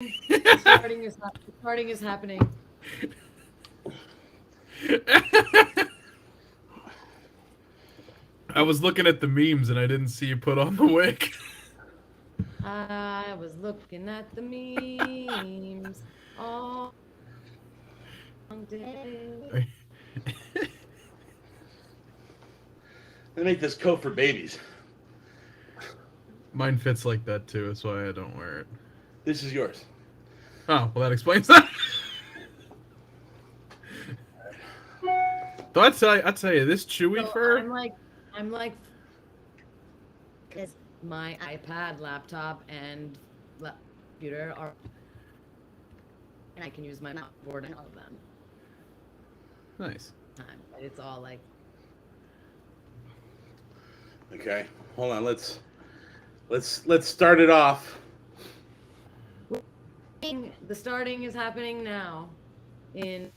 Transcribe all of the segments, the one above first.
The starting is happening. I was looking at the memes and I didn't see you put on the wig. I was looking at the memes all day. They make this coat for babies. Mine fits like that too. That's why I don't wear it. This is yours. Oh, well, that explains that. Though I tell you, this chewy So fur. I'm like, because my iPad, laptop, and computer are, and I can use my mouse board and all of them. Nice. Time, but it's all like Okay, hold on. Let's start it off. the starting is happening now. In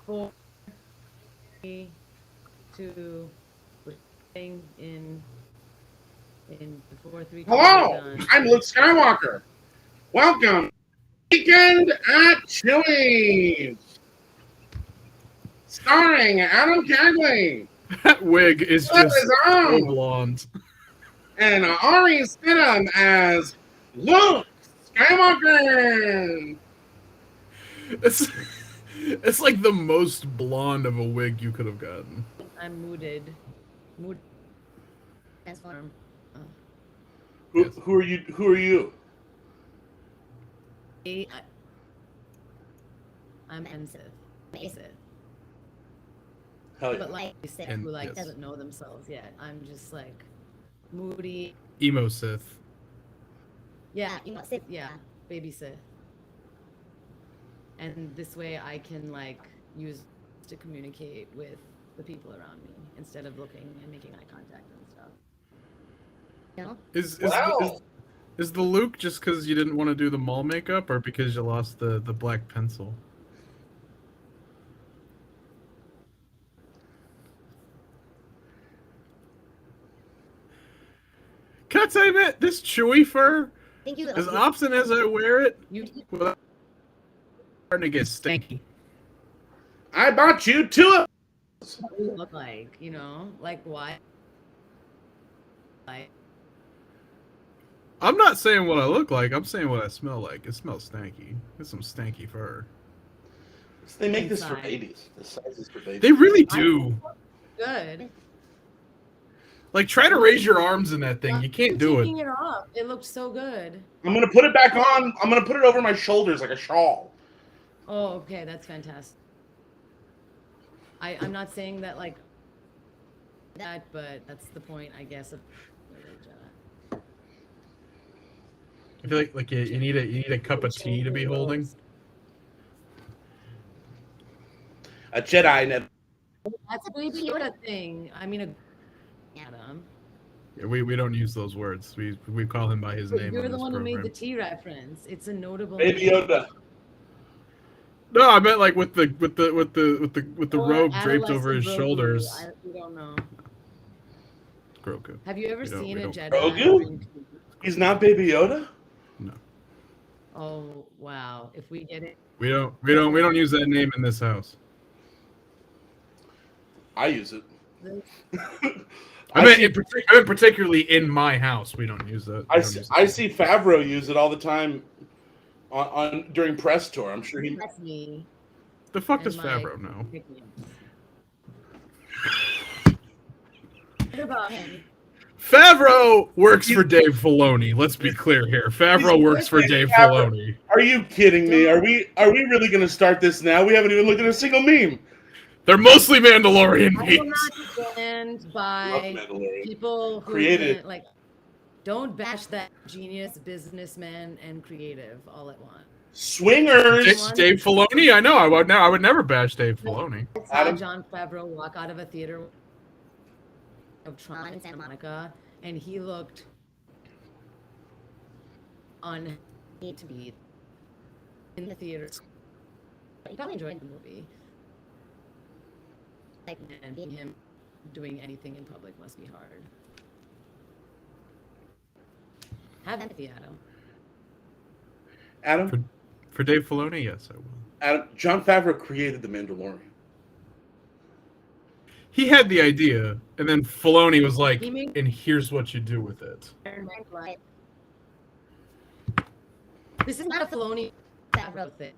4, 3, 2, we're starting in 4, 3, 2, we're Hello, done. I'm Luke Skywalker. Welcome, Weekend at Chewy's, starring Adam Cagley, That wig is just his so own, blonde. and Ari Stidham as Luke Skywalker. It's it's like the most blonde of a wig you could have gotten. I'm mood transform. Oh. Who, Yes. who are you? Who are you? I, I'm Sith. Sith. Hell yeah. But like you said, And who like yes. doesn't know themselves yet. I'm just like moody. Emo Sith. Yeah, Sith. Yeah, baby Sith. And this way, I can like use to communicate with the people around me instead of looking and making eye contact and stuff. You know? Is the Luke just because you didn't want to do the mall makeup, or because you lost the black pencil? Can I tell you, man, this chewy fur, Thank you. as often as I wear it, You without starting to get stanky. I bought you two. look like, like why? Like, I'm not saying what I look like. I'm saying what I smell like. It smells stanky. It's some stanky fur. They make this for Inside. babies. The size is for babies. They really do. good. Like, try to raise your arms in that thing. You can't do Taking it. it off. It looked so good. I'm gonna put it back on. I'm gonna put it over my shoulders like a shawl. Oh, okay, that's fantastic. I'm not saying that like that, but that's the point, I guess, of I feel like you need a cup of tea to be holding. A Jedi never. That's a Baby Yoda thing. I mean, Adam. Yeah, we don't use those words. We call him by his name. You're on the this one who made program. the tea reference. It's a notable Baby name. Yoda. No, I meant like with the Or robe draped over adolescent his Grogu. shoulders. We don't know. Grogu. Have you ever We don't- seen we a don't- Jedi? Grogu? He's not Baby Yoda. No, Oh wow! If we get it, we don't use that name in this house. I use it. I mean, particularly in my house, we don't use that. I see Favreau use it all the time on during press tour. I'm sure he. that's me. The fuck and does my Favreau know? nicknames. What about him? Favreau works for Dave Filoni. Let's be clear here. Favreau works for Dave Filoni. Are you kidding me? Are we really going to start this now? We haven't even looked at a single meme. They're mostly Mandalorian I will memes. not stand Love by Mandalorian. people who Creative. can, like, don't bash that genius, businessman, and creative all at once. Swingers. Dave Filoni? I know. I would never bash Dave Filoni. I saw Adam? John Favreau walk out of a theater of Toronto and Santa Monica, and he looked on need to be in the theater. He probably enjoyed the movie. Like, and him doing anything in public must be hard. Have empathy, Adam. Adam, For Dave Filoni, yes, I will. Adam, Jon Favreau created The Mandalorian. He had the idea, and then Filoni was like, He made and here's what you do with it. This is not a Filoni Favreau thing.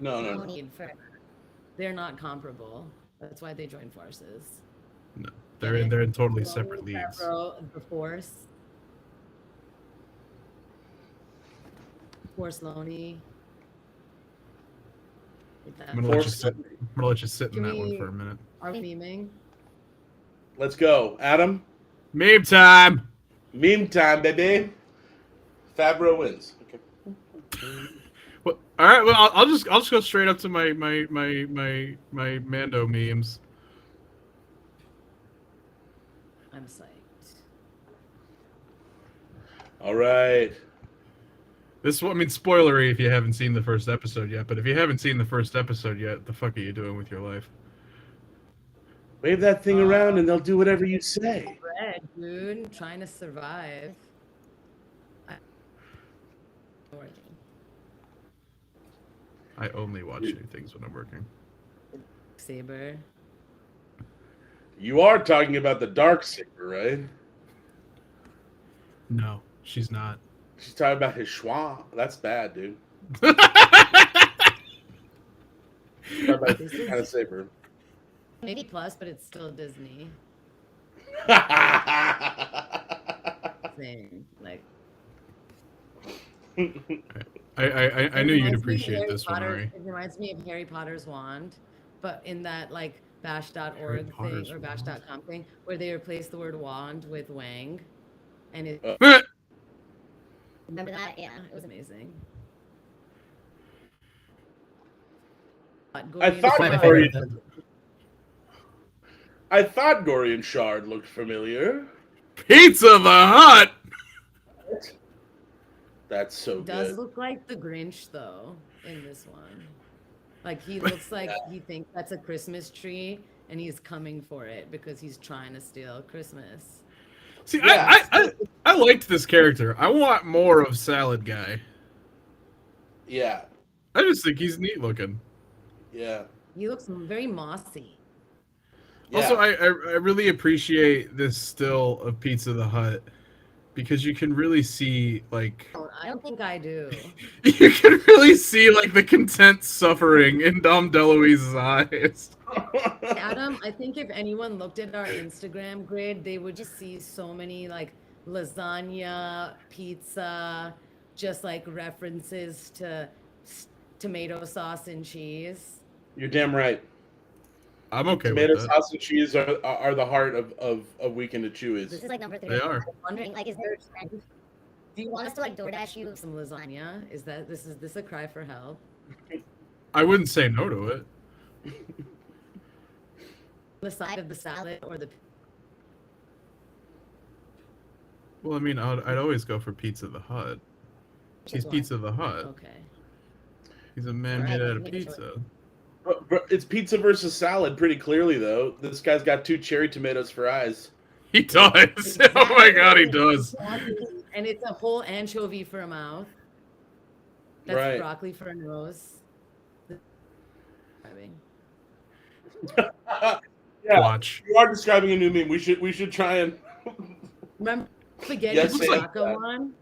No. Filoni for- They're not comparable. That's why they joined forces. No, they're in totally separate Filoni, leagues. Favreau, the Force. Force Loney. I'm gonna let you sit in Can that we- one for a minute. Are we memeing? Let's go, Adam. Meme time. Meme time, baby. Favreau wins. Okay. Well, all right. Well, I'll just go straight up to my Mando memes. I'm psyched. All right. This, I mean, spoilery if you haven't seen the first episode yet. But if you haven't seen the first episode yet, the fuck are you doing with your life? Wave that thing around and they'll do whatever you say. Bread, dude. Trying to survive. I only watch new things when I'm working. Saber. You are talking about the dark saber, right? No, she's not. She's talking about his schwa. That's bad, dude. I Talking about this kind of saber. 80 plus, but it's still Disney. Same. Like. I knew you'd Reminds me of appreciate Harry this one, Potter- Ari. It reminds me of Harry Potter's wand, but in that like bash.org thing Potter's or wand? bash.com thing where they replace the word wand with wang. And it remember that? Yeah, it was amazing. I thought Gorian Shard looked familiar. Pizza the Hut. That's so He does good. look like the Grinch though in this one. Like he looks like he thinks that's a Christmas tree and he's coming for it because he's trying to steal Christmas. See, Yeah. I liked this character. I want more of Salad Guy. Yeah. I just think he's neat looking. Yeah. He looks very mossy. Also, I really appreciate this still of Pizza the Hut because you can really see like I don't think I do. you can really see like the content suffering in Dom DeLuise's eyes. Adam, I think if anyone looked at our Instagram grid, they would just see so many like lasagna, pizza, just like references to tomato sauce and cheese. You're damn right. I'm okay Tomato with that. sauce and cheese are the heart of Weekend at Chewy's. This is like number 3. They are. I'm wondering, like, is there a trend? Do you want us to like DoorDash you some lasagna? Is this a cry for help? I wouldn't say no to it. The side of the salad or the Well, I mean, I'd always go for Pizza the Hut. He's Pizza the Hut. okay. He's a man Alright, made out of make a choice. pizza. But it's pizza versus salad pretty clearly, though. This guy's got 2 cherry tomatoes for eyes. He does. Oh my god, he does. And it's a whole anchovy for a mouth. That's Right. broccoli for a nose. Yeah, Watch. you are describing a new meme. We should try and. Remember spaghetti Yes, say taco that. one?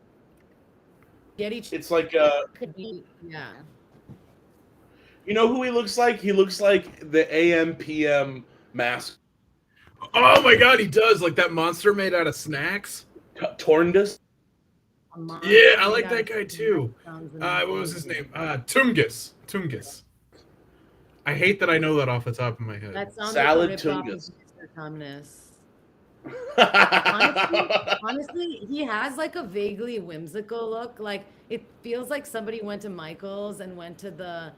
Spaghetti It's like could be yeah. you know who he looks like? He looks like the AM PM mask. Oh my god, he does. Like that monster made out of snacks. Torndus. A monster Yeah, I like out that of guy too. sounds What was his amazing. name? Tungus. Tungus. I hate that I know that off the top of my head. That sounds Salad like a rip-off Tungus. of Mr. Tumnus. Honestly, he has like a vaguely whimsical look. Like it feels like somebody went to Michael's and went to the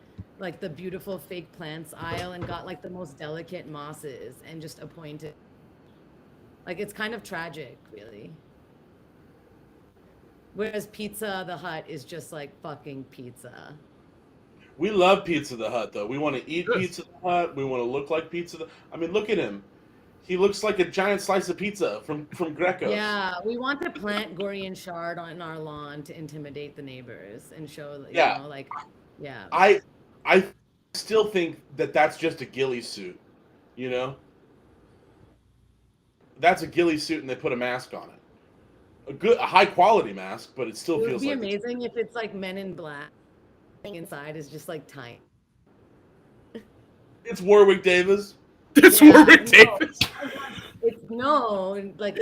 beautiful fake plants aisle and got like the most delicate mosses and just appointed. Like it's kind of tragic, really. Whereas Pizza the Hut is just like fucking pizza. We love Pizza the Hut, though. We want to eat Yes. Pizza the Hut. We want to look like Pizza the. I mean, look at him. He looks like a giant slice of pizza from Greco's. Yeah, we want to plant Gorian shard on our lawn to intimidate the neighbors and show, you Yeah. know, like, yeah. I still think that that's just a ghillie suit, you know? That's a ghillie suit and they put a mask on it. A high quality mask, but it still It would feels be like amazing if it's like Men in Black. Inside is just like tiny. it's Warwick Davis. It's Yeah, Warwick no. Davis. It's no, like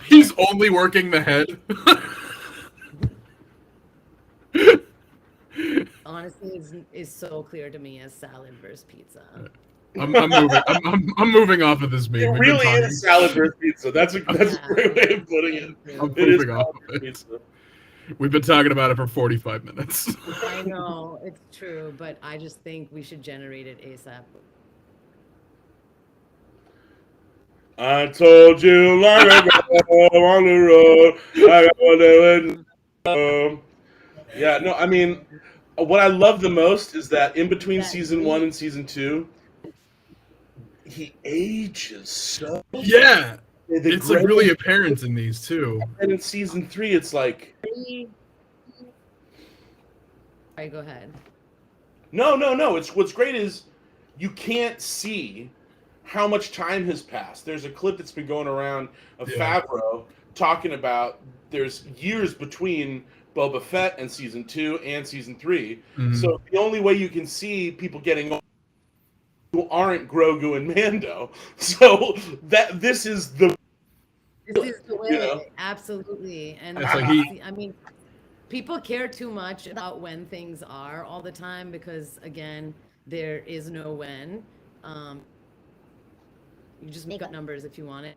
He's only working the head. honestly is so clear to me as salad versus pizza. I'm moving. I'm moving off of this meme. It We've been really talking. is salad versus pizza. That's a Yeah. great way of putting it. I'm It is moving off salad of versus it. pizza. We've been talking about it for 45 minutes. I know it's true, but I just think we should generate it ASAP. I told you long ago on the road. I gotta do it. Yeah, no, I mean, what I love the most is that in between Yeah, season 1 and season 2, he ages so. Yeah, The it's like really apparent in these too. And in season 3, it's like, All right, go ahead. no. It's what's great is you can't see how much time has passed. There's a clip that's been going around of Yeah. Favreau talking about there's years between Boba Fett and season 2 and season 3. Mhm. So the only way you can see people getting old who aren't Grogu and Mando. So this is the This is the way, You know? absolutely. And It's like I mean, people care too much about when things are all the time because, again, there is no when. You just make up numbers if you want it.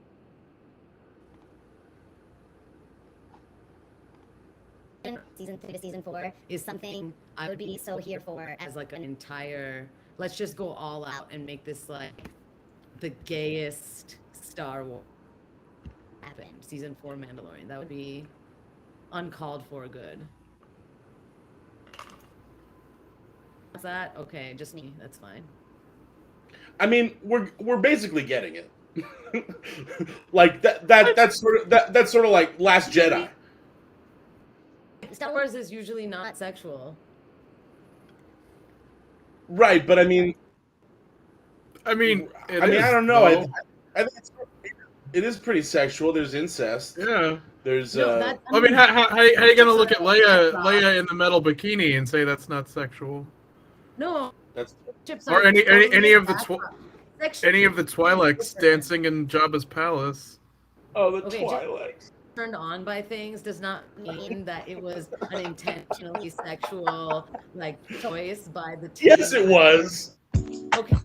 Season 3 to season 4 is something I would be so here for. As like an entire, let's just go all out and make this like the gayest Star Wars happen. Season 4 Mandalorian. That would be uncalled for good. What's that? Okay, just me. That's fine. I mean, we're basically getting it. Like that's sort of like Last Jedi. Star Wars is usually not sexual. Right, but I mean, I I don't know. I think it is pretty sexual. There's incest. Yeah. There's No, that- I mean, how are you gonna look at Chips are- Leia in the metal bikini and say that's not sexual? No, that's chips Or are any totally of the sexual. any of the Twi'leks dancing in Jabba's palace. the Okay, Twi'leks. Turned on by things does not mean that it was an intentionally sexual like choice by the team. Yes, it was. Okay.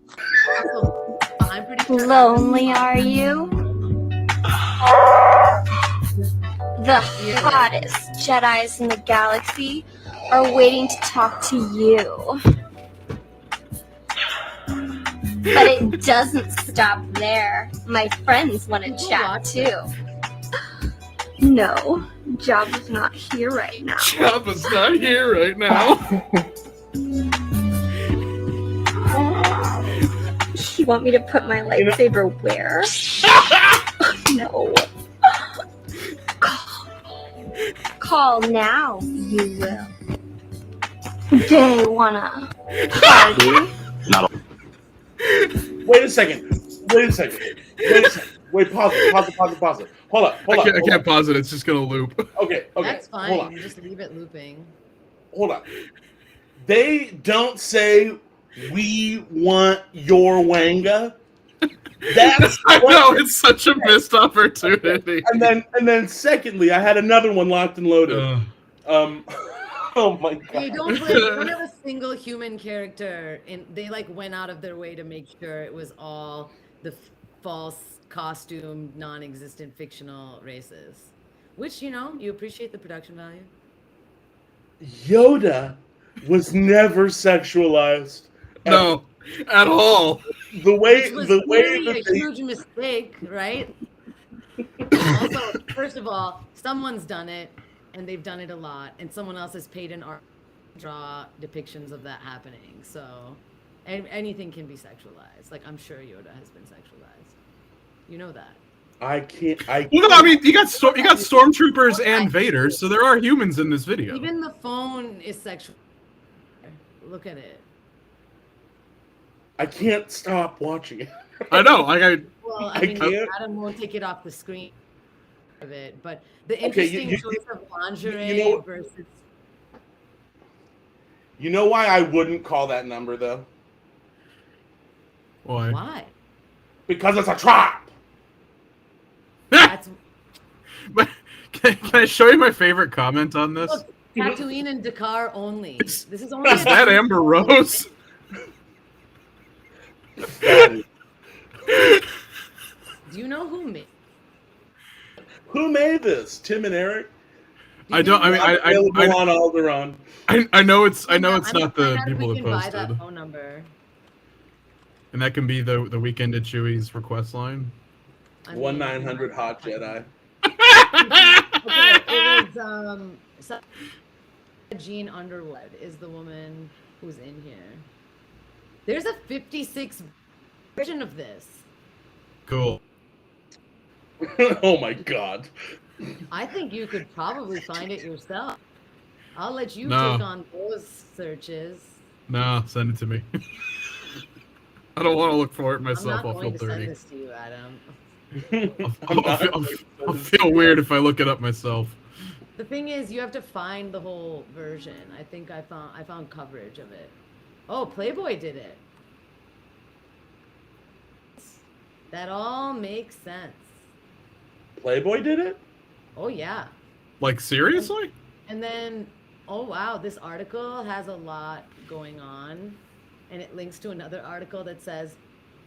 So, I'm pretty sure Lonely, are you? The hottest Jedis in the galaxy are waiting to talk to you. But it doesn't stop there. My friends want to chat too. No, Jabba's not here right now. Jabba's not here right now. You want me to put my lightsaber where? No. Call now, you will. They wanna party? Wait a second. Wait, pause it. Hold up. I can't pause it. It's just gonna loop. Okay. that's fine. Hold on. You just leave it looping. Hold on. They don't say we want your Wanga. That's I know it's such a missed opportunity. and then secondly, I had another one locked and loaded. Ugh. Oh my god. They don't have a single human character in. They like went out of their way to make sure it was all the false costume, non-existent fictional races. Which, you know, you appreciate the production value. Yoda was never sexualized. No, at all. The way Which was the way clearly that a they, huge mistake, right? Also, first of all, someone's done it, and they've done it a lot, and someone else has paid an art to draw depictions of that happening. So, anything can be sexualized. Like, I'm sure Yoda has been sexualized. You know that. I can't. I Well, no, I mean, you got stormtroopers and Vader, so there are humans in this video. Even the phone is sexual. Look at it. I can't stop watching it. I know. Well, I I mean, can't. Adam won't take it off the screen of it, but the Okay, interesting you- choice of lingerie you know- versus. You know why I wouldn't call that number though? Why? Why? Because it's a trap. That's But can I show you my favorite comment on this? look, Tatooine and Dakar only. This is only. Is that Amber Rose? Do you know who made? Who made this? Tim and Eric. I don't. I mean, Available on Alderaan. I know it's. I know I'm it's gonna not the find out if people we that can buy that posted, phone number. and that can be the weekend at Chewie's request line. I mean, 1-900 Hot Jedi. Okay, it was Jean Underwood is the woman who's in here. There's a 56 version of this. Cool. Oh my god. I think you could probably find it yourself. I'll let you No. take on those searches. No, send it to me. I don't want to look for it I'm myself. not I'll going feel to send dirty. this to you, Adam. I'll feel weird if I look it up myself. The thing is, you have to find the whole version. I think I found coverage of it. Oh, Playboy did it. That all makes sense. Playboy did it? Oh yeah. Like seriously? And then, oh wow, this article has a lot going on, and it links to another article that says,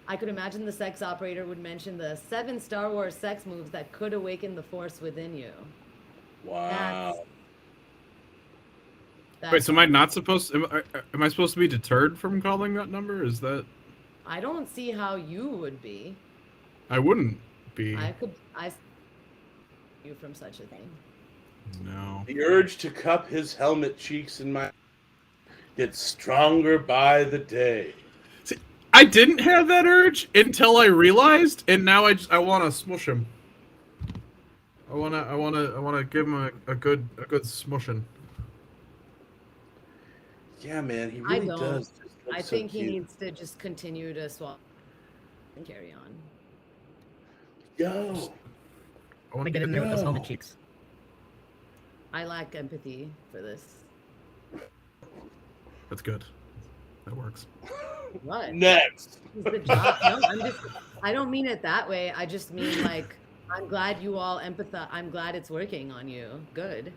I could imagine the sex operator would mention the 7 Star Wars sex moves that could awaken the force within you. Wow. Wait, so am I not supposed? Am I supposed to be deterred from calling that number? Is that? I don't see how you would be. I wouldn't be. I you from such a thing. No. The urge to cup his helmet cheeks in my gets stronger by the day. See, I didn't have that urge until I realized, and now I want to smush him. I want to give him a good smushing. Yeah, man, he I really don't. does. Just look I so think he cute. needs to just continue to swallow and carry on. Yo. I want to Get get in there with those No. helmet cheeks. I lack empathy for this. That's good. That works. What? Next. It's the job. No, I don't mean it that way. I just mean like I'm glad you all empathize. I'm glad it's working on you. Good.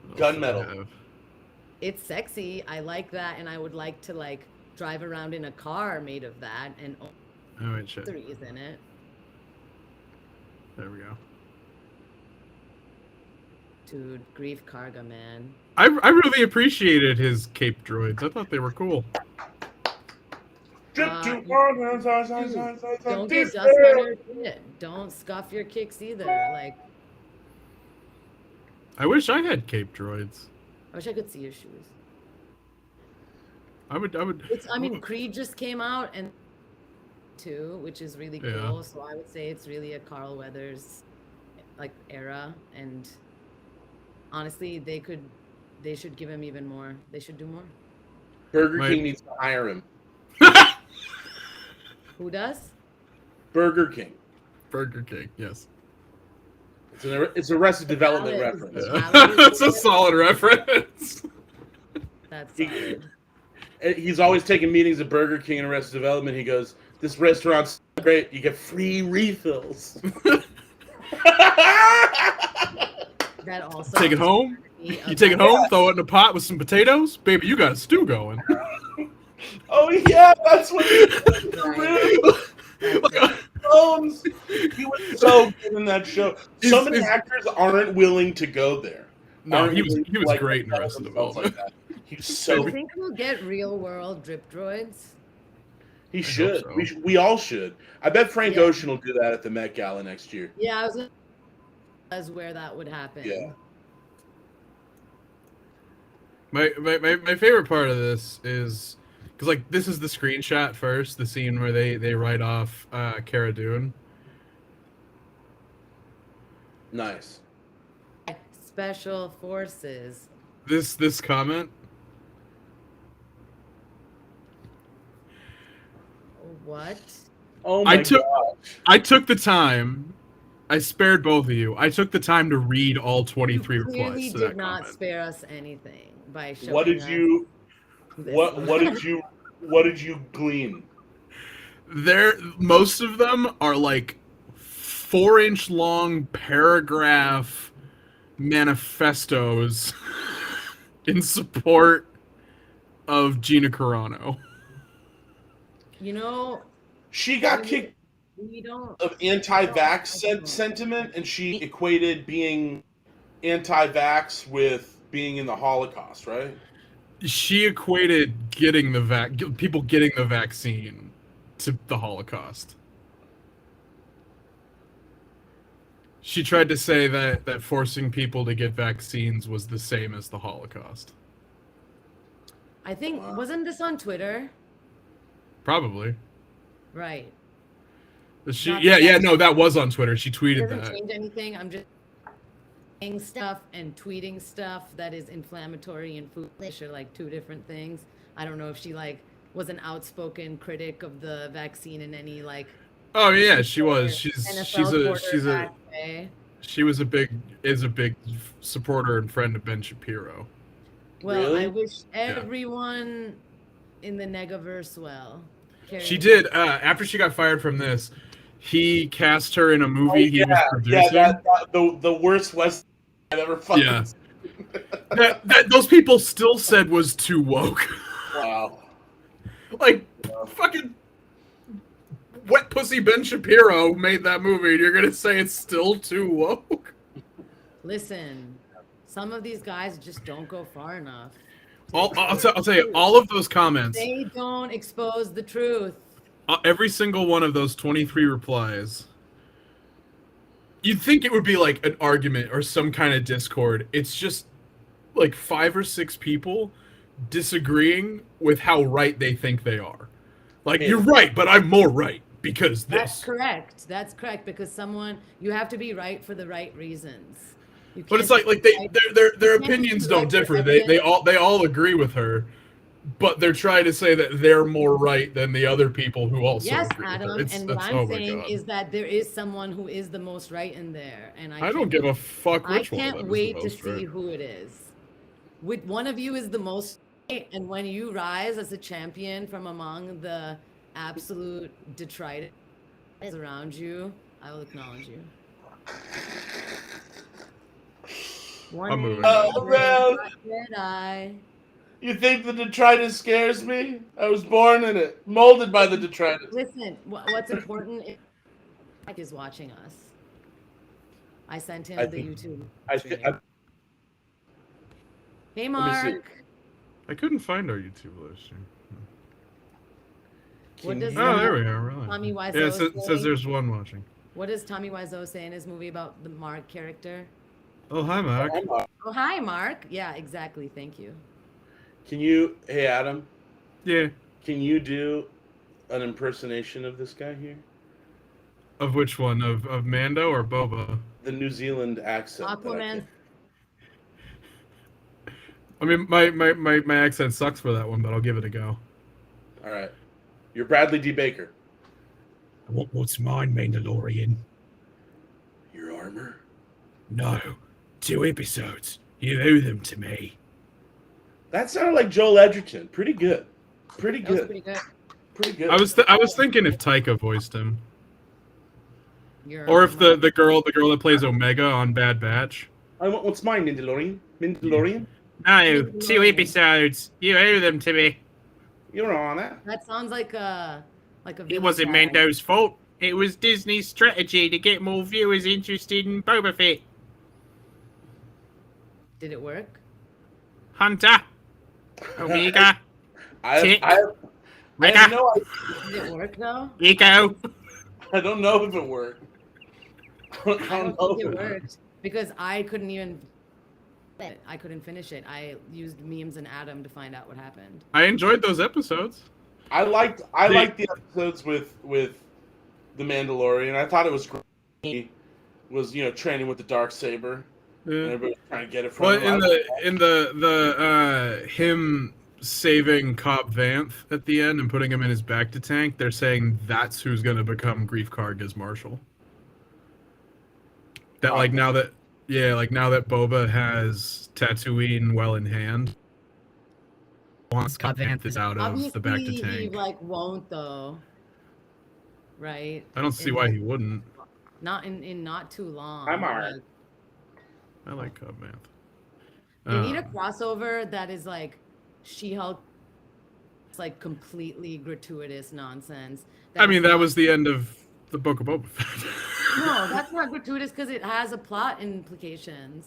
What else do I Gunmetal. have? It's sexy. I like that, and I would like to like drive around in a car made of that and Oh wait, shit. accessories in it. There we go. Dude, grief karga, man. I really appreciated his cape droids. I thought they were cool. Drip Uh, to you- one, Don't get dust on your shit. Don't scuff your kicks either. Like, I wish I had cape droids. I wish I could see your shoes. I would. I mean, Creed just came out and too, which is really cool. Yeah. So I would say it's really a Carl Weathers like era, and honestly, they should give him even more. They should do more. Burger My- King needs to hire him. Who does? Burger King. Burger King. Yes. It's Arrested Development Valid. reference. Yeah. That's a solid reference. That's He- solid. He's always taking meetings at Burger King and Arrested Development. He goes, "This restaurant's great. You get free refills." That also Take it home. me You take it home, throw it in a pot with some potatoes, baby. You got a stew going. Oh yeah, that's what he Right. Bones. He was so good in that show. So many Is- actors aren't willing to go there. No, Aren't he was willing to, like, great in develop Arrested themselves Development. like that. He's Do so. you think we'll get real world drip droids? He should. so. We all should. I bet Frank Yeah. Ocean will do that at the Met Gala next year. Yeah, I was gonna as where that would happen. Yeah. My favorite part of this is because like this is the screenshot first, the scene where they write off Cara Dune, Nice. Special forces. This comment. What? Oh my took- gosh. I took the time. I spared both of you. I took the time to read all 23 You clearly replies to did that not comment. spare us anything by showing What did us you this. what did you glean? Most of them are like 4-inch long paragraph manifestos in support of Gina Carano. You know, She got kicked we don't. of anti-vax sentiment, and she equated being anti-vax with being in the Holocaust, right? She equated people getting the vaccine to the Holocaust. She tried to say that forcing people to get vaccines was the same as the Holocaust. I think wasn't this on Twitter? Probably. Right. No, that was on Twitter. She It tweeted doesn't that. change anything. I'm just saying stuff and tweeting stuff that is inflammatory and foolish are like two different things. I don't know if she like was an outspoken critic of the vaccine in any like. Oh yeah, she was. She was a big supporter and friend of Ben Shapiro. Well, Really? I wish everyone in the Negaverse well. She did. After she got fired from this, he cast her in a movie he was producing. The worst West I've ever fucking Yeah. seen. that those people still said was too woke. Wow. Like fucking wet pussy Ben Shapiro made that movie, and you're gonna say it's still too woke? Listen, some of these guys just don't go far enough. I'll tell you, all of those comments, They don't expose the truth. every single one of those 23 replies, you'd think it would be like an argument or some kind of discord. It's just like 5 or 6 people disagreeing with how right they think they are. Like, you're right, but I'm more right because this. That's correct. That's correct because you have to be right for the right reasons. But it's like their opinions don't differ. They all agree with her, but they're trying to say that they're more right than the other people who also yes, agree Adam. with her. And what I'm saying is that there is someone who is the most right in there, and I don't give a fuck which one. I can't wait to see who it is. Which one of you is the most right, and when you rise as a champion from among the absolute detritus around you, I will acknowledge you. I'm moving. Jedi. You think the detritus scares me? I was born in it, molded by the detritus. Listen, what's important is Mike is watching us. I sent him the YouTube. Hey, Mark. I couldn't find our YouTube list. What does there we are. Really? Tommy Wiseau Yeah, it says there's one watching. What does Tommy Wiseau say in his movie about the Mark character? Oh, hi, Mark. Oh, hi, Mark. Yeah, exactly. Thank you. Hey, Adam, Yeah. can you do an impersonation of this guy here? Of which one? Of Mando or Boba? The New Zealand accent. Aquaman. I mean, my accent sucks for that one, but I'll give it a go. All right. You're Bradley D. Baker. What's mine, Mandalorian? Your armor? No. 2 episodes. You owe them to me. That sounded like Joel Edgerton. Pretty good. Pretty That was good. pretty good. Pretty good. I was thinking if Taika voiced him, or if the girl that plays Omega on Bad Batch. What's mine, Mandalorian? Mandalorian? No, 2 episodes. You owe them to me. Your honor. That sounds like a It wasn't Mando's fault. It was Disney's strategy to get more viewers interested in Boba Fett. Did it work? Hunter. Omega. I Ricker. have no idea. Did it work though? Rico. I don't know if it worked. I don't think it worked because I couldn't finish it. I used memes and Adam to find out what happened. I enjoyed those episodes. I liked the episodes with the Mandalorian. I thought it was great. was training with the Darksaber, and Yeah. everybody was trying to get it from Well, him. in the him saving Cobb Vanth at the end and putting him in his back to tank, they're saying that's who's going to become Grief Karga's marshal. That like now that Boba has Tatooine well in hand, once Cobb Vanth is out of the back to Obviously, he tank. like won't though, right? I don't see why he wouldn't. Not in not too long. I'm alright. like, I like Cobb Vanth. They need a crossover that is like She-Hulk. It's like completely gratuitous nonsense. I mean, that was the end of the Book of Boba Fett. No, that's not gratuitous because it has a plot implications.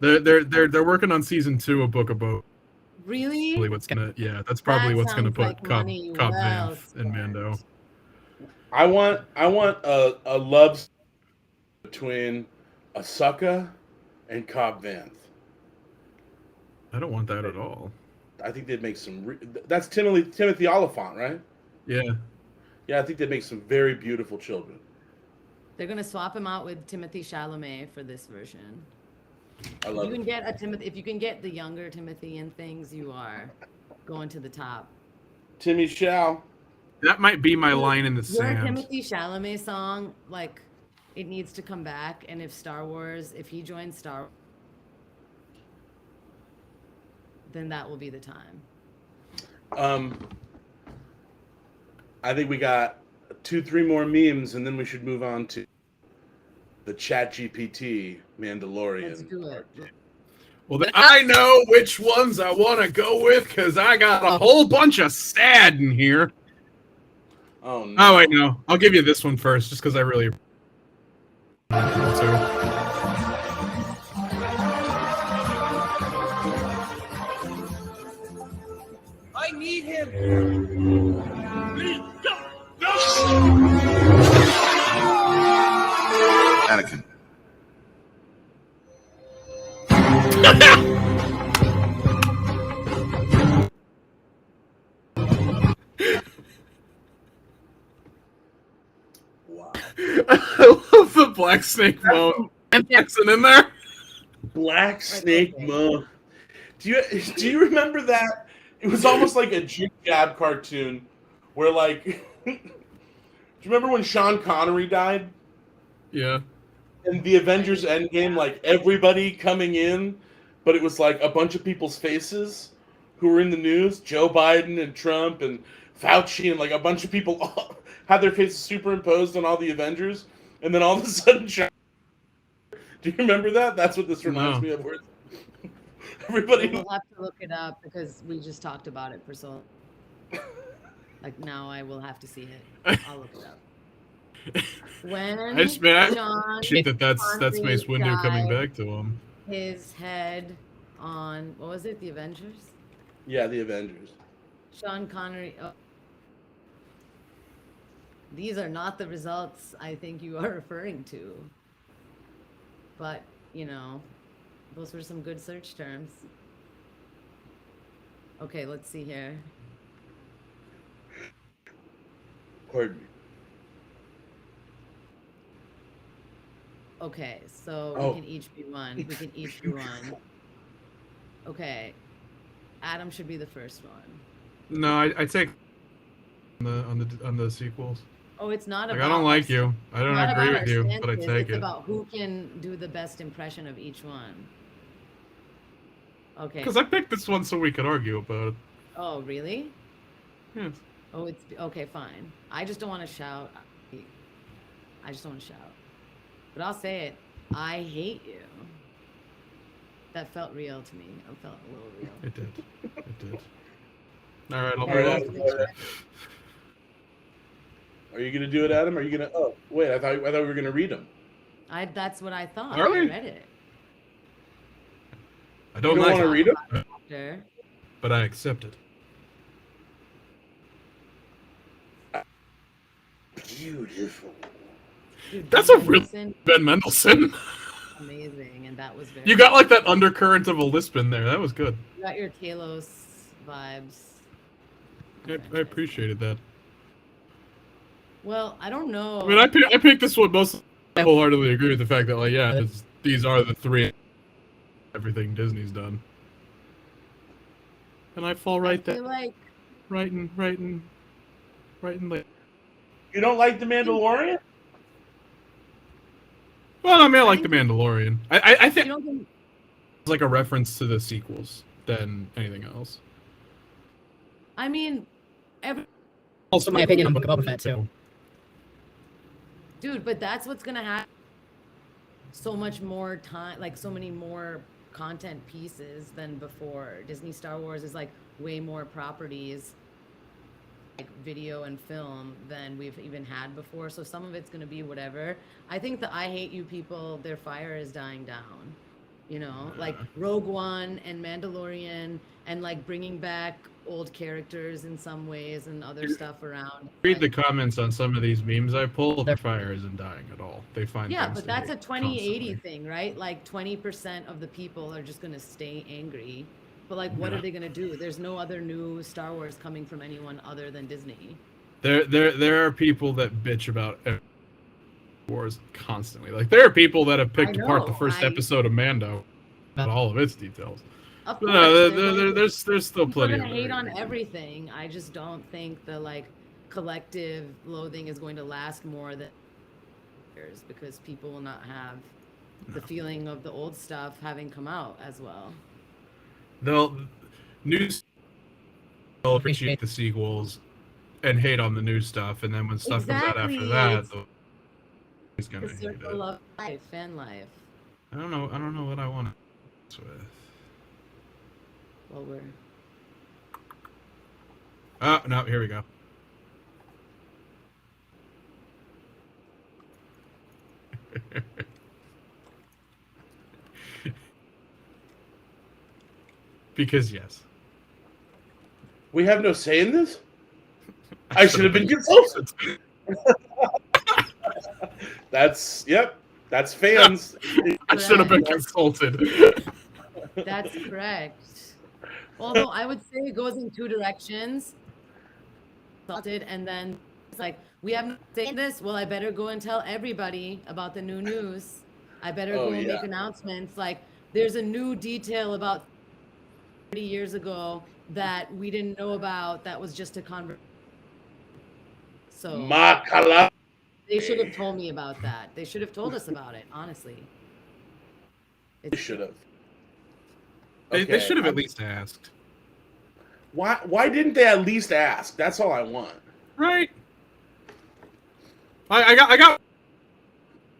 They're working on season 2 of Book of Boba. Really? That's probably what's gonna sounds put like Cobb money Vanth well in Mando. I want a love between Ahsoka and Cobb Vanth. I don't want that at all. I think they'd make some. That's Timothy Oliphant, right? Yeah. Yeah, I think they'd make some very beautiful children. They're gonna swap him out with Timothy Chalamet for this version. I love You can it. get a Timothy if you can get the younger Timothy and things. You are going to the top. Timmy Chow. That might be my line in the Your sand. Timothy Chalamet song, like, it needs to come back. And if he joins Star, then that will be the time. I think we got 2-3 more memes, and then we should move on to the ChatGPT Mandalorian. Let's do it. Well, then I know which ones I want to go with because I got a whole bunch of sad in here. Oh no! Oh wait, no. I'll give you this one first, just because I really. I need him. Anakin. Wow. I love the Black Snake Moan accent in there. Black Snake Moan. Do you remember that? It was almost like a Jim Gab cartoon, where like, do you remember when Sean Connery died? Yeah. In the Avengers Endgame, like everybody coming in, but it was like a bunch of people's faces who were in the news. Joe Biden and Trump and Fauci and like a bunch of people all had their faces superimposed on all the Avengers, and then all of a sudden, do you remember that? That's what this reminds me of. Where everybody. We'll have to look it up because we just talked about it for so long. Like now I will have to see it. I'll look it up. When Sean Shit, that's Mace Windu died, coming back to him. his head on, what was it, the Avengers? Yeah, the Avengers. Sean Connery. Oh. These are not the results I think you are referring to. But, you know, those were some good search terms. Okay, let's see here. Pardon me. Okay, so Oh. we can each be one. We can each be one. Okay. Adam should be the first one. No, I take on the sequels. Oh, it's not Like about I don't like us. you. I don't It's not agree about with our you, stances, but I take it's it. about who can do the best impression of each one. Okay. Because I picked this one so we could argue about it. Oh, really? Yes. Oh, it's okay, fine. I just don't want to shout. I just don't want to shout. But I'll say it. I hate you. That felt real to me. It felt a little real. It did. It did. All right, I'll Alright, move on. Adam. Are you gonna do it, Adam? Are you gonna? Oh, wait. I thought we were gonna read them. That's what I thought. Are I we? read it. I You don't don't like want to it, read them? After. but I accept it. Beautiful. Dude, That's Ben a real Mendelsohn, Ben Mendelsohn. amazing, and that was very. You got like that undercurrent of a lisp in there. That was good. You got your Talos vibes. I appreciated that. Well, I don't know. I mean, I picked this one most. wholeheartedly agree with the fact that, like, yeah, these are the three everything Disney's done, and I fall right I there, feel like right in like. You don't like The Mandalorian? Well, I mean, I like think The Mandalorian. I you think don't think it's like a reference to the sequels than anything else. I mean, Also, my opinion on Book of Boba Fett too. dude, but that's what's gonna happen. So much more time, like so many more content pieces than before. Disney Star Wars is like way more properties, like video and film, than we've even had before. So some of it's gonna be whatever. I think the I Hate You people, their fire is dying down. You know, like Rogue One and Mandalorian, and like bringing back old characters in some ways and other stuff around. Read the comments on some of these memes I pull. Their fire isn't dying at all. They find Yeah, things but to that's a hate 20/80 constantly. thing, right? Like 20% of the people are just going to stay angry. But like, what are they going to do? There's no other new Star Wars coming from anyone other than Disney. There are people that bitch about Wars constantly. Like, there are people that have picked apart the first episode of Mando, about all of its details. Of But course, no, there's still people are plenty going of to hate it. on everything. I just don't think the like collective loathing is going to last more than years, because people will not have the feeling of the old stuff having come out as well. They'll appreciate the sequels and hate on the new stuff, and then when stuff comes out after that, he's gonna The hate circle it. of life, fan life. I don't know what I want to with. Well, we're Oh no, here we go. Because yes. We have no say in this? I should have been consulted. That's fans. I should have been consulted. That's correct. Although I would say it goes in two directions. Consulted, and then it's like, we haven't said this. Well, I better go and tell everybody about the new news. I better go and make announcements. Like, there's a new detail about 30 years ago that we didn't know about. That was just a conversation. So Makala. they should have told me about that. They should have told us about it, honestly. They should have. They should have at least asked. Why didn't they at least ask? That's all I want. Right. I got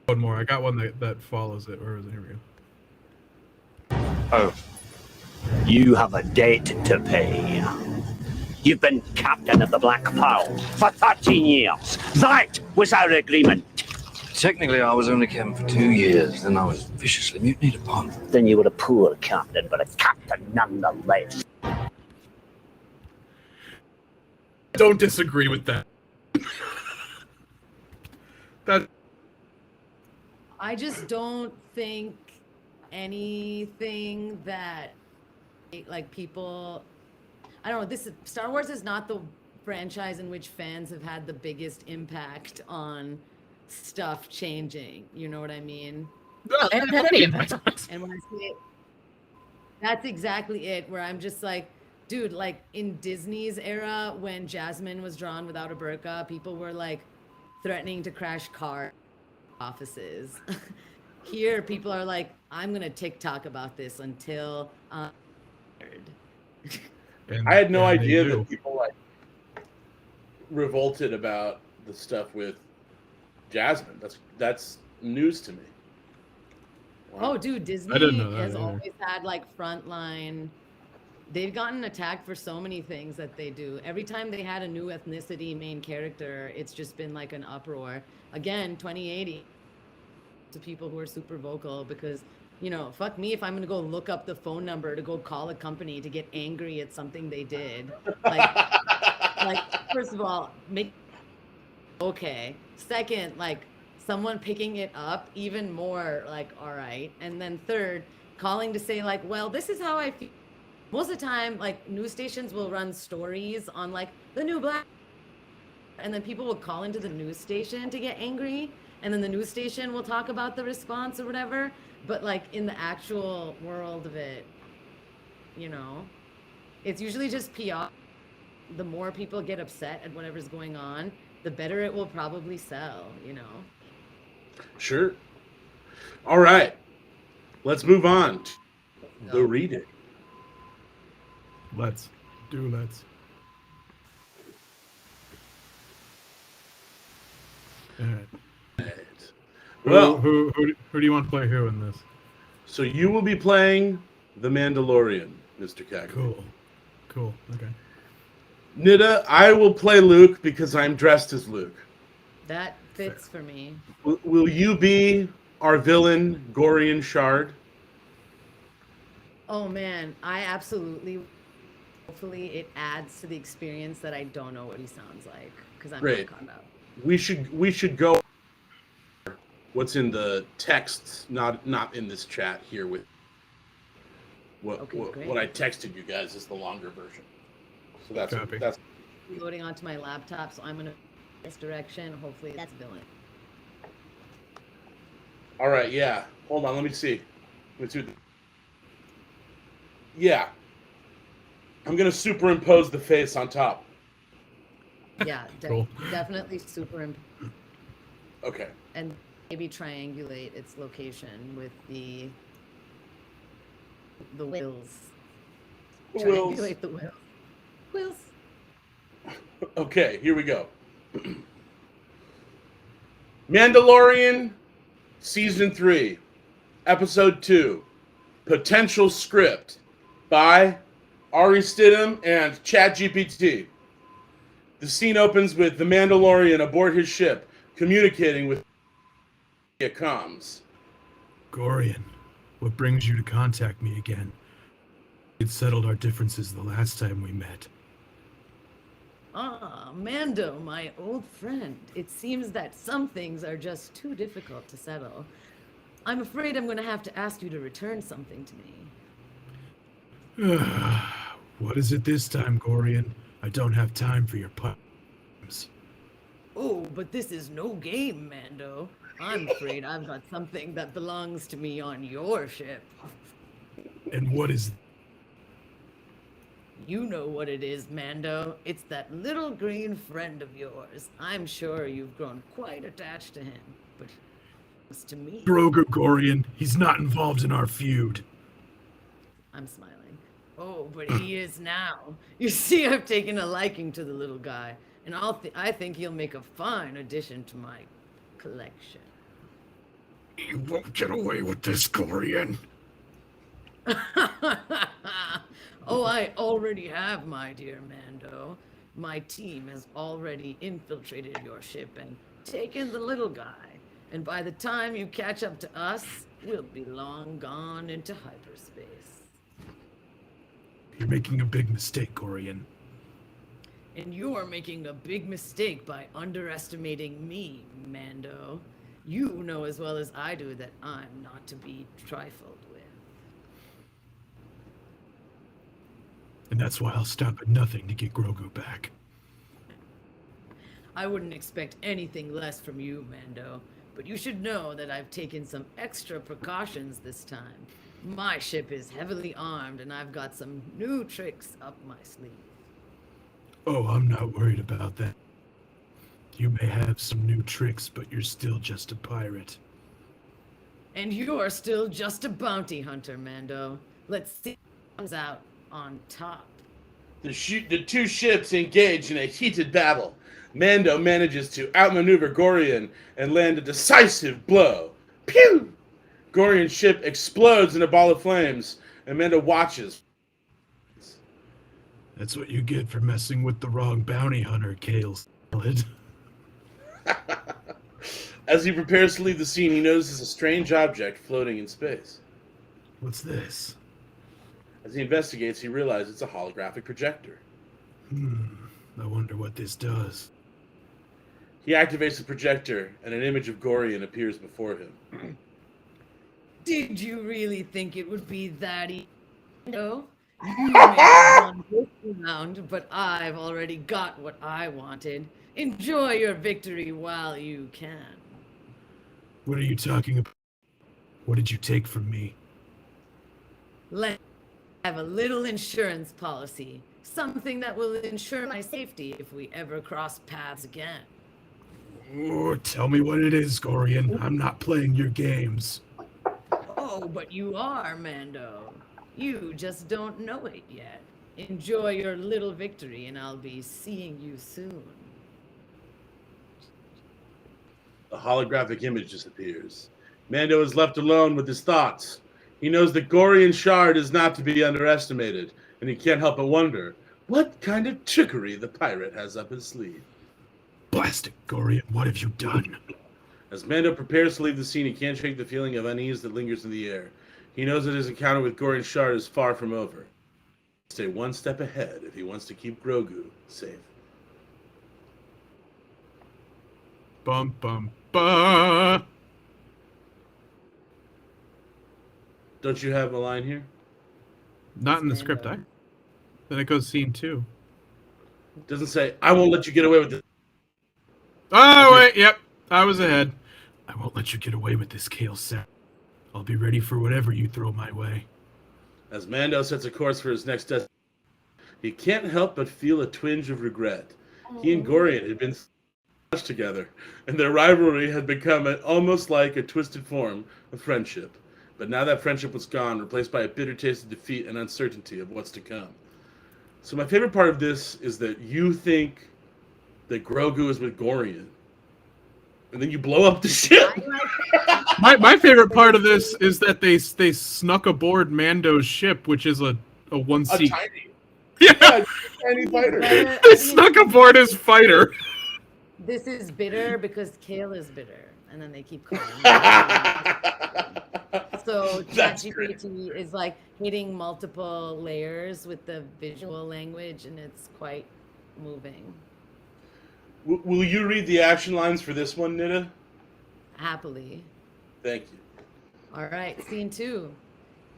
one more. I got one that follows it. Where is it? Here we go. Oh. You have a debt to pay. You've been captain of the Black Pearl for 13 years. That was our agreement. Technically, I was only captain for 2 years, then I was viciously mutinied upon. Then you were a poor captain, but a captain nonetheless. Don't disagree with that. I just don't think anything that like people, I don't know, Star Wars is not the franchise in which fans have had the biggest impact on stuff changing. You know what I mean? Well, it hasn't had any impact on us. And when I say it, that's exactly it, where I'm just like, dude, like in Disney's era, when Jasmine was drawn without a burqa, people were like threatening to crash car offices. Here, people are like, I'm gonna TikTok about this until I'm I had no idea that people like revolted about the stuff with Jasmine. That's news to me. Wow. Oh, dude, Disney has always had like frontline. They've gotten attacked for so many things that they do. Every time they had a new ethnicity main character, it's just been like an uproar. Again, 2080 to people who are super vocal because, you know, fuck me if I'm going to go look up the phone number to go call a company to get angry at something they did. Like first of all, okay. Second, like someone picking it up, even more like, all right. And then third, calling to say like, well, this is how I feel. Most of the time, like news stations will run stories on like the new black, and then people will call into the news station to get angry. and then the news station will talk about the response or whatever. But like in the actual world of it, it's usually just PR. The more people get upset at whatever's going on, the better it will probably sell, Sure. All right. Let's move on to the reading. Let's. All right. Well, who do you want to play who in this? so you will be playing the Mandalorian, Mr. Cagney. Cool. Okay. Nida, I will play Luke because I'm dressed as Luke. That fits for me. Will you be our villain, Gorian Shard? Oh man, I absolutely. Hopefully, it adds to the experience that I don't know what he sounds like because I'm Great. not caught up. We should go. What's in the text, not in this chat here with what I texted you guys is the longer version. So that's Loading onto my laptop, so I'm gonna this direction. Hopefully, that's villain. All right. Yeah. Hold on. Let me see. Yeah. I'm gonna superimpose the face on top. Yeah, Cool. definitely super. Okay. And maybe triangulate its location with the wills. Triangulate the wills. Wills. Okay, here we go. Mandalorian, Season 3, Episode 2, Potential Script by Ari Stidham and ChatGPT. The scene opens with the Mandalorian aboard his ship, communicating with comms. Gorian, what brings you to contact me again? It settled our differences the last time we met. Ah, Mando, my old friend. It seems that some things are just too difficult to settle. I'm afraid I'm going to have to ask you to return something to me. What is it this time, Gorian? I don't have time for your puns. Oh, but this is no game, Mando. I'm afraid I've got something that belongs to me on your ship. And what is... You know what it is, Mando. It's that little green friend of yours. I'm sure you've grown quite attached to him, but it's to me. Grogu Gorian, he's not involved in our feud. I'm smiling. Oh, but he is now. You see, I've taken a liking to the little guy, and I think he'll make a fine addition to my collection. You won't get away with this, Gorian. Oh, I already have, my dear Mando. My team has already infiltrated your ship and taken the little guy. And by the time you catch up to us, we'll be long gone into hyperspace. You're making a big mistake, Gorian. And you're making a big mistake by underestimating me, Mando. You know as well as I do that I'm not to be trifled with. And that's why I'll stop at nothing to get Grogu back. I wouldn't expect anything less from you, Mando. But you should know that I've taken some extra precautions this time. My ship is heavily armed and I've got some new tricks up my sleeve. Oh, I'm not worried about that. You may have some new tricks, but you're still just a pirate. And you're still just a bounty hunter, Mando. Let's see who comes out on top. The two ships engage in a heated battle. Mando manages to outmaneuver Gorian and land a decisive blow. Pew! Gorian's ship explodes in a ball of flames, and Mando watches. That's what you get for messing with the wrong bounty hunter, Kale Salad. As he prepares to leave the scene, he notices a strange object floating in space. What's this? As he investigates, he realizes it's a holographic projector. I wonder what this does. He activates the projector, and an image of Gorian appears before him. Did you really think it would be that easy? No? You may have won this round, but I've already got what I wanted. Enjoy your victory while you can. What are you talking about? What did you take from me? Let have a little insurance policy. Something that will ensure my safety if we ever cross paths again. Oh, tell me what it is, Gorian. I'm not playing your games. Oh, but you are, Mando. You just don't know it yet. Enjoy your little victory, and I'll be seeing you soon. The holographic image disappears. Mando is left alone with his thoughts. He knows that Gorian Shard is not to be underestimated, and he can't help but wonder what kind of trickery the pirate has up his sleeve. Blast it, Gorian. What have you done? As Mando prepares to leave the scene, he can't shake the feeling of unease that lingers in the air. He knows that his encounter with Gorian Shard is far from over. Stay one step ahead if he wants to keep Grogu safe. Bum, bum, bum. Don't you have a line here? Not in the script, Then it goes scene 2. It doesn't say, I won't let you get away with this. Oh, wait, yep. I was ahead. I won't let you get away with this, Kale Seth. I'll be ready for whatever you throw my way. As Mando sets a course for his next destination, he can't help but feel a twinge of regret. He and Gorian had been much together, and their rivalry had become almost like a twisted form of friendship. But now that friendship was gone, replaced by a bitter taste of defeat and uncertainty of what's to come. So my favorite part of this is that you think that Grogu is with Gorian, and then you blow up the ship. My favorite part of this is that they snuck aboard Mando's ship, which is a one A seat. tiny, Yeah, tiny fighter. they snuck aboard his fighter. This is bitter because Kale is bitter, and then they keep calling. So That's great. ChatGPT is like hitting multiple layers with the visual language, and it's quite moving. Will you read the action lines for this one, Nita? Happily. Thank you. All right, scene 2.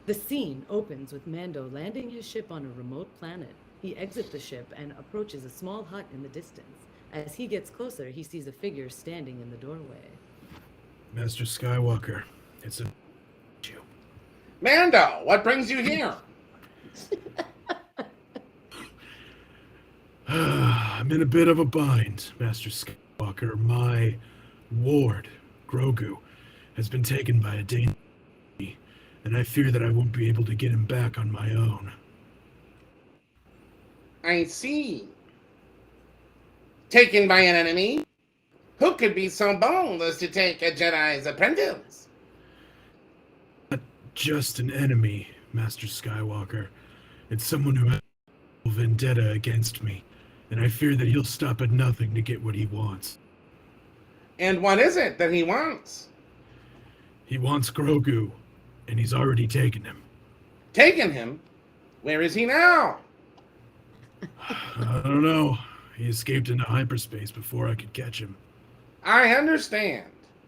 The scene opens with Mando landing his ship on a remote planet. He exits the ship and approaches a small hut in the distance. As he gets closer, he sees a figure standing in the doorway. Master Skywalker, it's a you. Mando, what brings you here? I'm in a bit of a bind, Master Skywalker. My ward, Grogu, has been taken by a danger, and I fear that I won't be able to get him back on my own. I see. Taken by an enemy? Who could be so bold as to take a Jedi's apprentice? Not just an enemy, Master Skywalker. It's someone who has a vendetta against me, and I fear that he'll stop at nothing to get what he wants. And what is it that he wants? He wants Grogu, and he's already taken him. Taken him? Where is he now? I don't know. He escaped into hyperspace before I could catch him. I understand.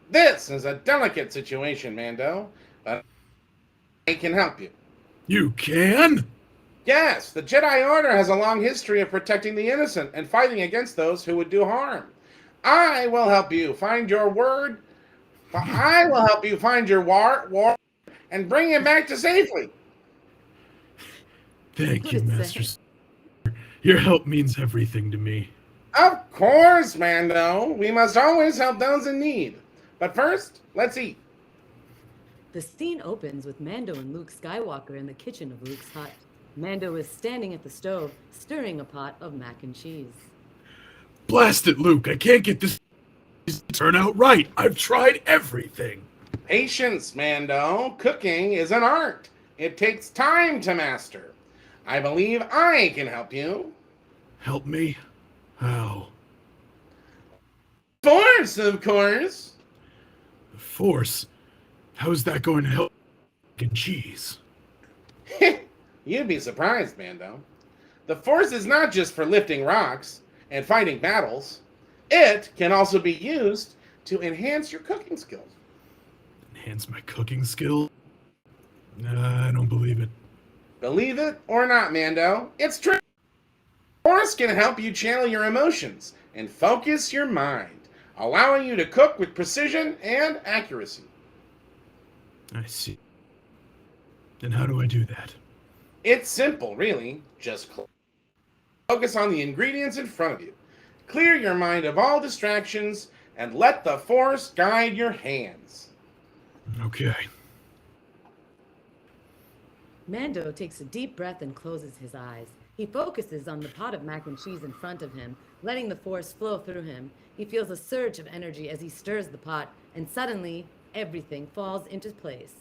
This is a delicate situation, Mando, but I can help you. You can? Yes, the Jedi Order has a long history of protecting the innocent and fighting against those who would do harm. I will help you find your word. I will help you find your war and bring him back to safely. Thank you, Master. Your help means everything to me. Of course, Mando. We must always help those in need. But first, let's eat. The scene opens with Mando and Luke Skywalker in the kitchen of Luke's hut. Mando is standing at the stove, stirring a pot of mac and cheese. Blast it, Luke. I can't get this to turn out right. I've tried everything. Patience, Mando. Cooking is an art. It takes time to master. I believe I can help you. Help me? How? Force, of course. The Force? How's that going to help mac and cheese? You'd be surprised, Mando. The Force is not just for lifting rocks and fighting battles. It can also be used to enhance your cooking skills. Enhance my cooking skill? Nah, I don't believe it. Believe it or not, Mando, it's true. The Force can help you channel your emotions and focus your mind. allowing you to cook with precision and accuracy. I see. And how do I do that? It's simple, really. Just focus on the ingredients in front of you. Clear your mind of all distractions and let the Force guide your hands. Okay. Mando takes a deep breath and closes his eyes. He focuses on the pot of mac and cheese in front of him, letting the Force flow through him. He feels a surge of energy as he stirs the pot, and suddenly, everything falls into place.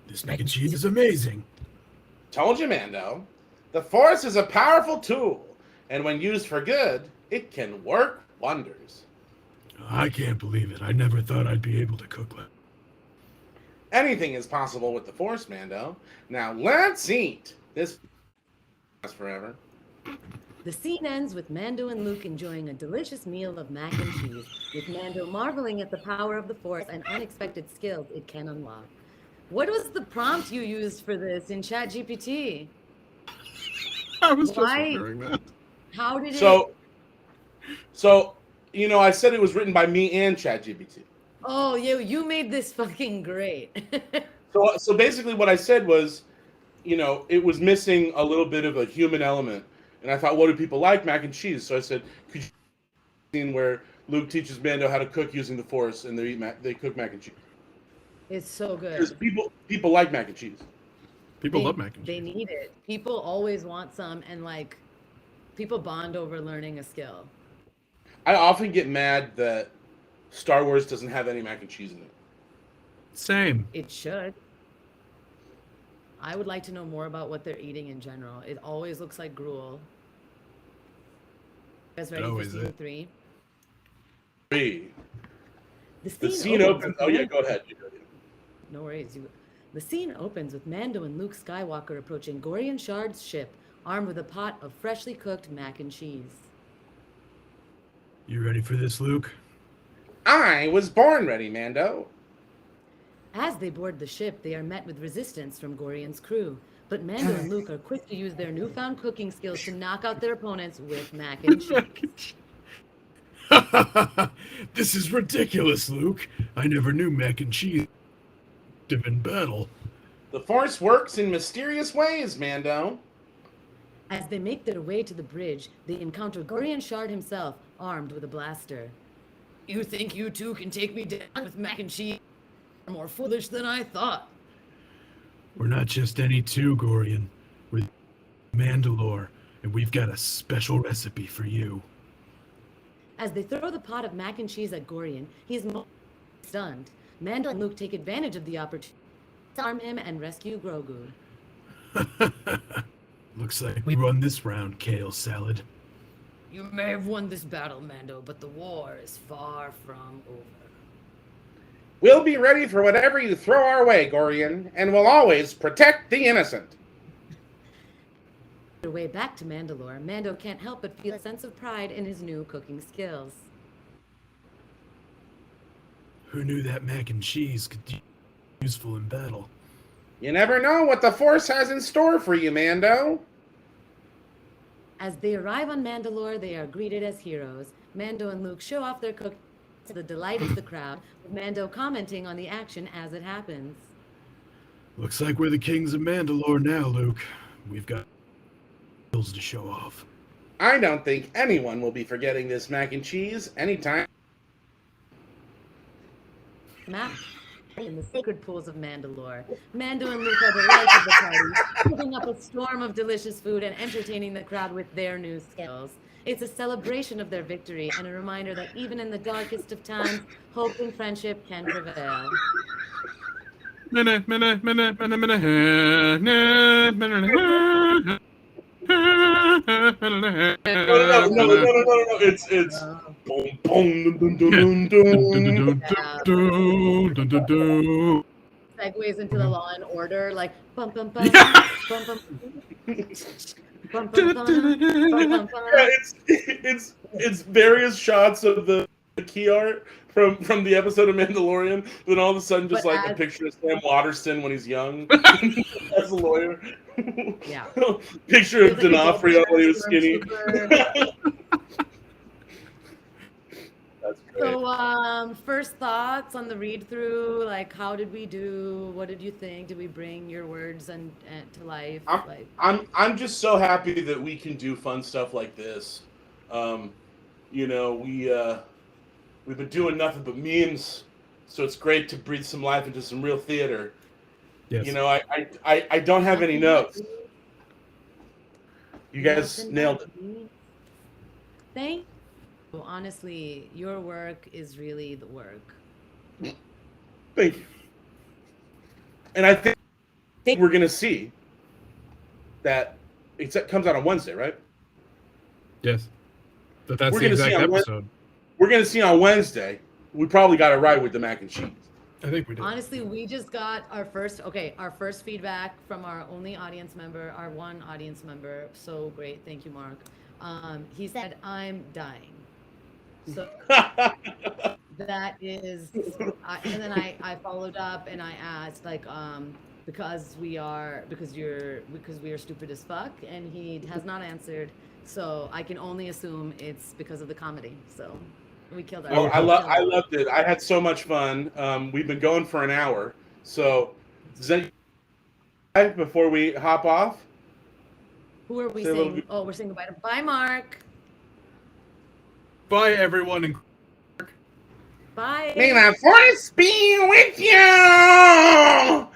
This mac and cheese is amazing. Told you, Mando. The Force is a powerful tool, and when used for good, it can work wonders. I can't believe it. I never thought I'd be able to cook like. Anything is possible with the Force, Mando. Now let's eat. This lasts forever. The scene ends with Mando and Luke enjoying a delicious meal of mac and cheese, with Mando marveling at the power of the Force and unexpected skills it can unlock. What was the prompt you used for this in ChatGPT? I was just wondering that. How did it... So, you know, I said it was written by me and ChatGPT. Oh, you made this fucking great. So basically what I said was, you know, it was missing a little bit of a human element. And I thought, what do people like? Mac and cheese. So I said, could you scene where Luke teaches Mando how to cook using the Force, and they cook mac and cheese. It's so good. Because people like mac and cheese. People love mac and cheese. They need it. People always want some, and like, people bond over learning a skill. I often get mad that Star Wars doesn't have any mac and cheese in it. Same. It should. I would like to know more about what they're eating in general. It always looks like gruel. You guys ready for season 3? 3. The scene opens. Oh yeah, go ahead. No worries. The scene opens with Mando and Luke Skywalker approaching Gorian Shard's ship, armed with a pot of freshly cooked mac and cheese. You ready for this, Luke? I was born ready, Mando. As they board the ship, they are met with resistance from Gorian's crew. But Mando and Luke are quick to use their newfound cooking skills to knock out their opponents with mac and cheese. This is ridiculous, Luke. I never knew mac and cheese in battle. The Force works in mysterious ways, Mando. As they make their way to the bridge, they encounter Gorian Shard himself, armed with a blaster. You think you two can take me down with mac and cheese? You're more foolish than I thought. We're not just any two, Gorian. We're Mandalore, and we've got a special recipe for you. As they throw the pot of mac and cheese at Gorian, he's stunned. Mando and Luke take advantage of the opportunity to arm him and rescue Grogu. Looks like we won this round, Kale Salad. You may have won this battle, Mando, but the war is far from over. We'll be ready for whatever you throw our way, Gorian, and we'll always protect the innocent. On their way back to Mandalore, Mando can't help but feel a sense of pride in his new cooking skills. Who knew that mac and cheese could be useful in battle? You never know what the Force has in store for you, Mando. As they arrive on Mandalore, they are greeted as heroes. Mando and Luke show off their cooking to the delight of the crowd, with Mando commenting on the action as it happens. Looks like we're the kings of Mandalore now, Luke. We've got skills to show off. I don't think anyone will be forgetting this mac and cheese anytime. Map in the sacred pools of Mandalore. Mando and Luke are the life of the party, cooking up a storm of delicious food and entertaining the crowd with their new skills. It's a celebration of their victory and a reminder that even in the darkest of times, hope and friendship can prevail. No. It's boom, boom, dun, dun, dun, dun. Segues into the Law and Order, like bum bum bum, bum bum bum, bum bum bum. Yeah, it's various shots of the key art from the episode of Mandalorian. Then all of a sudden, just But like a as- picture of Sam Waterston when he's young as a lawyer. Yeah. Picture of Feels like a D'Onofrio when he was Stormtrooper. skinny. So, first thoughts on the read through, like how did we do? What did you think? Did we bring your words and to life? Like, I'm just so happy that we can do fun stuff like this. You know, we've been doing nothing but memes, so it's great to breathe some life into some real theater. Yes. You know, I don't have any notes. You guys nothing nailed but it. me. Thank you. Honestly, your work is really the work. Thank you. And I think we're gonna see that it comes out on Wednesday, right? Yes. But that's We're the gonna see exact on episode. We're gonna see on Wednesday. We probably got it right with the mac and cheese. I think we did. Honestly, we just got our first feedback from our only audience member, our one audience member. So great. Thank you, Mark. He said, I'm dying. So that is, and then I followed up and I asked like, because we are stupid as fuck, and he has not answered. So I can only assume it's because of the comedy. So we killed Oh, our. I loved it. I had so much fun. We've been going for an hour. So does any before we hop off? Who are we Say a little saying? Oh, we're saying goodbye to. Bye, Mark. Bye, everyone. And Bye. May the force be with you.